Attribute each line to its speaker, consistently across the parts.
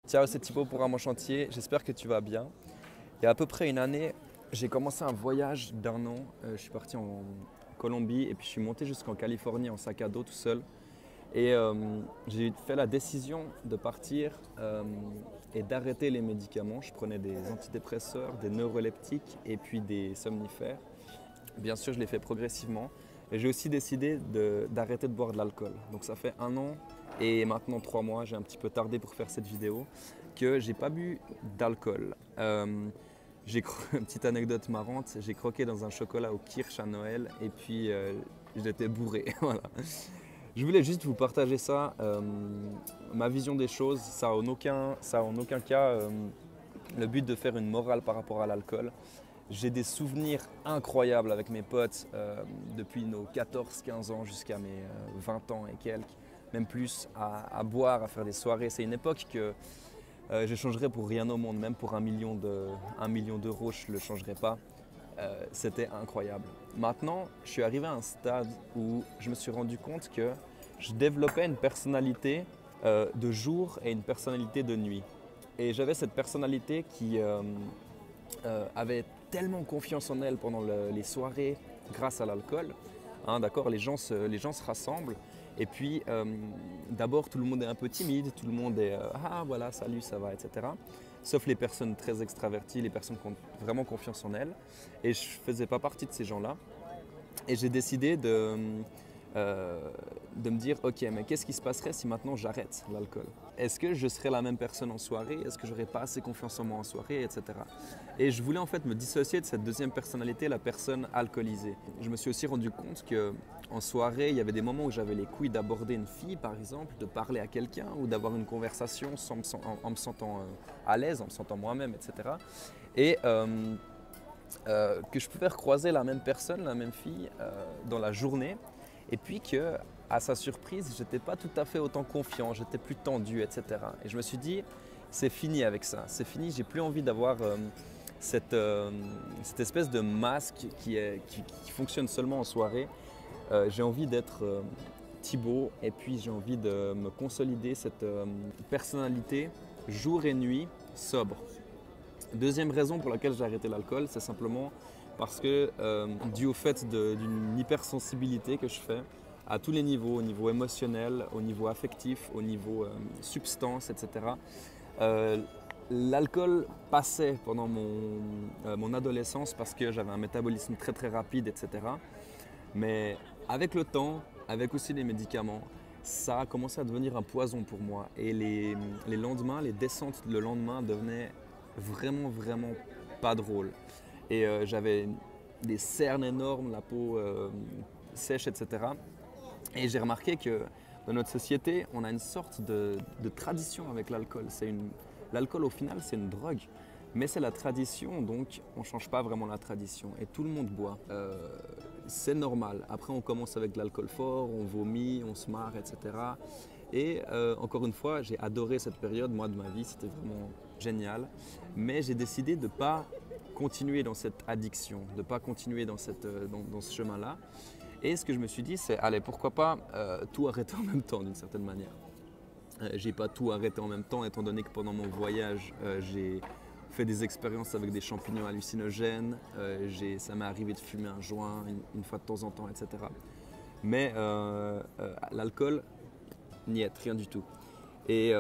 Speaker 1: Ciao, c'est Thibaut pour Mon Chantier, j'espère que tu vas bien. Il y a à peu près une année, j'ai commencé un voyage d'1 an. Je suis parti en Colombie et puis je suis monté jusqu'en Californie en sac à dos tout seul. Et j'ai fait la décision de partir et d'arrêter les médicaments. Je prenais des antidépresseurs, des neuroleptiques et puis des somnifères. Bien sûr, je l'ai fait progressivement. Et j'ai aussi décidé d'arrêter de boire de l'alcool. Donc ça fait 1 an et maintenant 3 mois, j'ai un petit peu tardé pour faire cette vidéo, que j'ai pas bu d'alcool. Une petite anecdote marrante, j'ai croqué dans un chocolat au kirsch à Noël et puis j'étais bourré. Voilà. Je voulais juste vous partager ça, ma vision des choses. Ça a en aucun cas le but de faire une morale par rapport à l'alcool. J'ai des souvenirs incroyables avec mes potes depuis nos 14-15 ans jusqu'à mes 20 ans et quelques, même plus, à boire, à faire des soirées. C'est une époque que j'échangerais pour rien au monde, même pour 1 million d'euros, je ne le changerais pas. C'était incroyable. Maintenant, je suis arrivé à un stade où je me suis rendu compte que je développais une personnalité de jour et une personnalité de nuit. Et j'avais cette personnalité qui avait tellement confiance en elle pendant les soirées grâce à l'alcool. Hein, d'accord, les gens se rassemblent et puis d'abord tout le monde est un peu timide, tout le monde est ah voilà, salut, ça va, etc. Sauf les personnes très extraverties, les personnes qui ont vraiment confiance en elles. Et je ne faisais pas partie de ces gens-là. Et j'ai décidé de me dire, ok, mais qu'est-ce qui se passerait si maintenant j'arrête l'alcool? Est-ce que je serais la même personne en soirée? Est-ce que j'aurais pas assez confiance en moi en soirée, etc. Et je voulais en fait me dissocier de cette deuxième personnalité, la personne alcoolisée. Je me suis aussi rendu compte qu'en soirée, il y avait des moments où j'avais les couilles d'aborder une fille, par exemple, de parler à quelqu'un ou d'avoir une conversation en me sentant à l'aise, en me sentant moi-même, etc. Et que je pouvais recroiser la même personne, la même fille dans la journée, et puis que, à sa surprise, j'étais pas tout à fait autant confiant, j'étais plus tendu, etc. Et je me suis dit, c'est fini avec ça, c'est fini, j'ai plus envie d'avoir cette espèce de masque qui fonctionne seulement en soirée. J'ai envie d'être Thibaut et puis j'ai envie de me consolider cette personnalité jour et nuit sobre. Deuxième raison pour laquelle j'ai arrêté l'alcool, c'est simplement parce que, dû au fait d'une hypersensibilité que je fais à tous les niveaux, au niveau émotionnel, au niveau affectif, au niveau substance, etc. L'alcool passait pendant mon adolescence parce que j'avais un métabolisme très très rapide, etc. Mais avec le temps, avec aussi les médicaments, ça a commencé à devenir un poison pour moi. Et les lendemains, les descentes le lendemain devenaient vraiment vraiment pas drôles. Et j'avais des cernes énormes, la peau sèche, etc. Et j'ai remarqué que dans notre société, on a une sorte de tradition avec l'alcool. L'alcool au final, c'est une drogue. Mais c'est la tradition, donc on ne change pas vraiment la tradition. Et tout le monde boit. C'est normal. Après, on commence avec de l'alcool fort, on vomit, on se marre, etc. Et encore une fois, j'ai adoré cette période, moi, de ma vie. C'était vraiment génial. Mais j'ai décidé de ne pas continuer dans cette addiction, de ne pas continuer dans ce chemin-là. Et ce que je me suis dit, c'est, allez, pourquoi pas tout arrêter en même temps, d'une certaine manière. J'ai pas tout arrêté en même temps, étant donné que pendant mon voyage, j'ai fait des expériences avec des champignons hallucinogènes. Ça m'est arrivé de fumer un joint une fois de temps en temps, etc. Mais l'alcool, niet, rien du tout. Et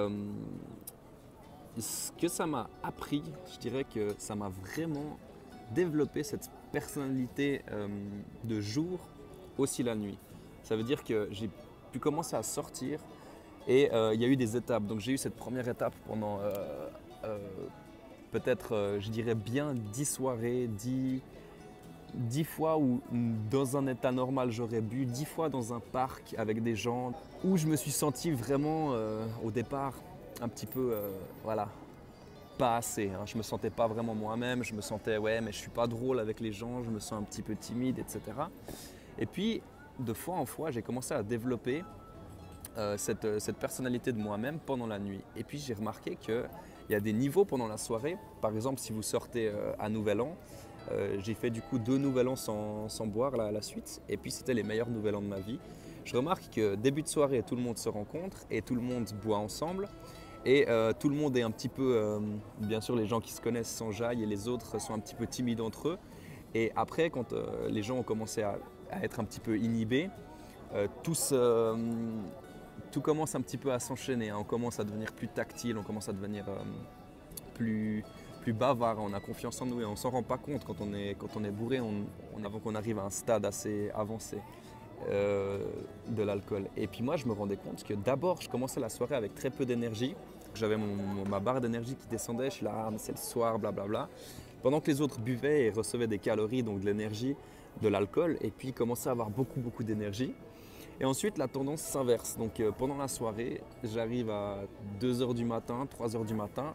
Speaker 1: ce que ça m'a appris, je dirais que ça m'a vraiment développé cette personnalité de jour, aussi la nuit. Ça veut dire que j'ai pu commencer à sortir et il y a eu des étapes. Donc j'ai eu cette première étape pendant peut-être, je dirais bien 10 soirées, 10 fois où dans un état normal j'aurais bu, 10 fois dans un parc avec des gens où je me suis senti vraiment au départ un petit peu, voilà, pas assez. Hein. Je me sentais pas vraiment moi-même, je me sentais ouais mais je suis pas drôle avec les gens, je me sens un petit peu timide, etc. Et puis de fois en fois j'ai commencé à développer cette personnalité de moi-même pendant la nuit. Et puis j'ai remarqué qu'il y a des niveaux pendant la soirée. Par exemple, si vous sortez à Nouvel An, j'ai fait du coup 2 Nouvel An sans boire là, à la suite. Et puis c'était les meilleurs Nouvel An de ma vie. Je remarque que début de soirée, tout le monde se rencontre et tout le monde boit ensemble. Et tout le monde est un petit peu, bien sûr les gens qui se connaissent s'enjaillent et les autres sont un petit peu timides entre eux. Et après, quand les gens ont commencé à être un petit peu inhibés, tout commence un petit peu à s'enchaîner, hein. On commence à devenir plus tactile, on commence à devenir plus, plus bavard, on a confiance en nous et on ne s'en rend pas compte quand on est bourré, avant qu'on arrive à un stade assez avancé de l'alcool. Et puis moi, je me rendais compte que d'abord, je commençais la soirée avec très peu d'énergie. J'avais ma barre d'énergie qui descendait, je suis là, ah, mais c'est le soir, blablabla. Pendant que les autres buvaient et recevaient des calories, donc de l'énergie, de l'alcool, et puis commençaient à avoir beaucoup, beaucoup d'énergie. Et ensuite, la tendance s'inverse. Donc pendant la soirée, j'arrive à 2 heures du matin, 3 heures du matin.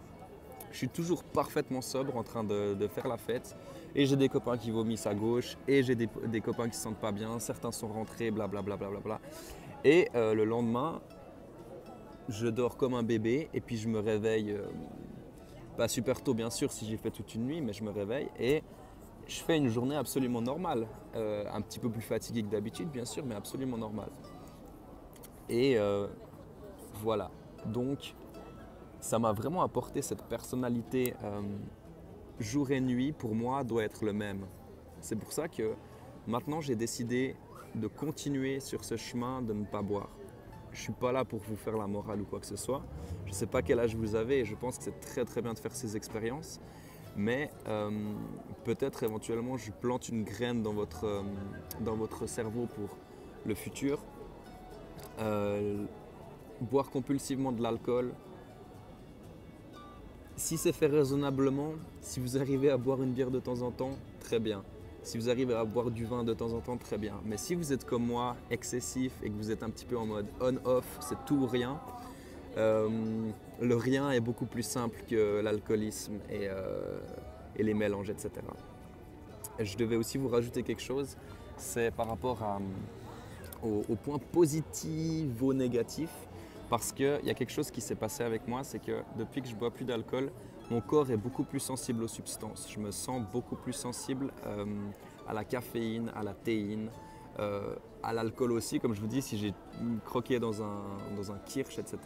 Speaker 1: Je suis toujours parfaitement sobre en train de faire la fête. Et j'ai des copains qui vomissent à gauche. Et j'ai des copains qui ne se sentent pas bien. Certains sont rentrés, blablabla. Et le lendemain, je dors comme un bébé. Et puis je me réveille, pas super tôt bien sûr si j'ai fait toute une nuit, mais je me réveille. Et je fais une journée absolument normale, un petit peu plus fatigué que d'habitude bien sûr, mais absolument normale. Et voilà, donc ça m'a vraiment apporté cette personnalité jour et nuit pour moi doit être le même. C'est pour ça que maintenant j'ai décidé de continuer sur ce chemin de ne pas boire. Je ne suis pas là pour vous faire la morale ou quoi que ce soit. Je ne sais pas quel âge vous avez et je pense que c'est très très bien de faire ces expériences. Mais peut-être éventuellement je plante une graine dans votre cerveau pour le futur. Boire compulsivement de l'alcool, si c'est fait raisonnablement, si vous arrivez à boire une bière de temps en temps, très bien. Si vous arrivez à boire du vin de temps en temps, très bien. Mais si vous êtes comme moi, excessif et que vous êtes un petit peu en mode on-off, c'est tout ou rien, le rien est beaucoup plus simple que l'alcoolisme et les mélanges, etc. Et je devais aussi vous rajouter quelque chose, c'est par rapport aux points positifs ou négatifs, parce qu'il y a quelque chose qui s'est passé avec moi, c'est que depuis que je bois plus d'alcool, mon corps est beaucoup plus sensible aux substances. Je me sens beaucoup plus sensible à la caféine, à la théine, à l'alcool aussi. Comme je vous dis, si j'ai croqué dans un kirsch, etc.,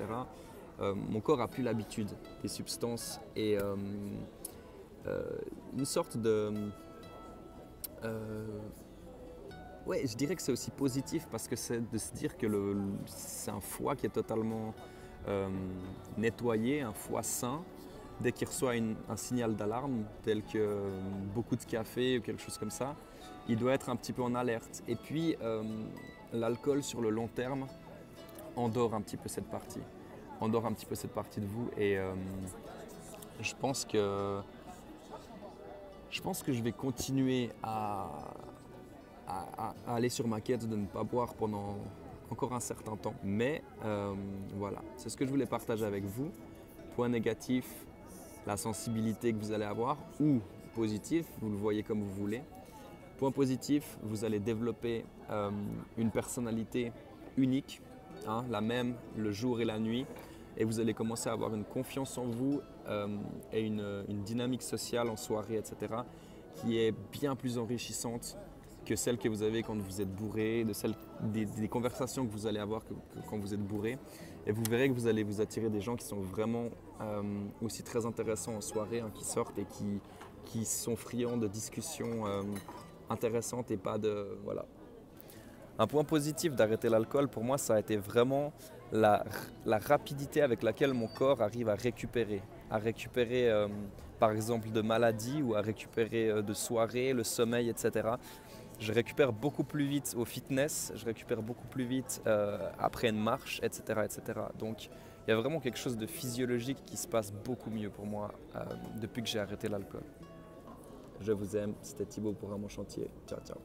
Speaker 1: mon corps n'a plus l'habitude des substances et une sorte de... ouais, je dirais que c'est aussi positif parce que c'est de se dire que c'est un foie qui est totalement nettoyé, un foie sain. Dès qu'il reçoit un signal d'alarme, tel que beaucoup de café ou quelque chose comme ça, il doit être un petit peu en alerte. Et puis, l'alcool sur le long terme endort un petit peu cette partie. Endort un petit peu cette partie de vous. Et je pense que je vais continuer à aller sur ma quête de ne pas boire pendant encore un certain temps. Mais voilà, c'est ce que je voulais partager avec vous. Point négatif, la sensibilité que vous allez avoir, ou positif, vous le voyez comme vous voulez. Point positif, vous allez développer une personnalité unique, hein, la même le jour et la nuit, et vous allez commencer à avoir une confiance en vous et une dynamique sociale en soirée, etc., qui est bien plus enrichissante que celle que vous avez quand vous êtes bourré, des conversations que vous allez avoir quand vous êtes bourré. Et vous verrez que vous allez vous attirer des gens qui sont vraiment aussi très intéressants en soirée, hein, qui sortent et qui sont friands de discussions intéressantes et pas de... Voilà. Un point positif d'arrêter l'alcool, pour moi, ça a été vraiment la rapidité avec laquelle mon corps arrive à récupérer par exemple de maladies ou à récupérer de soirées, le sommeil, etc. Je récupère beaucoup plus vite au fitness, je récupère beaucoup plus vite après une marche, etc., etc. Donc il y a vraiment quelque chose de physiologique qui se passe beaucoup mieux pour moi depuis que j'ai arrêté l'alcool. Je vous aime, c'était Thibaut pour Ramon Chantier. Ciao, ciao.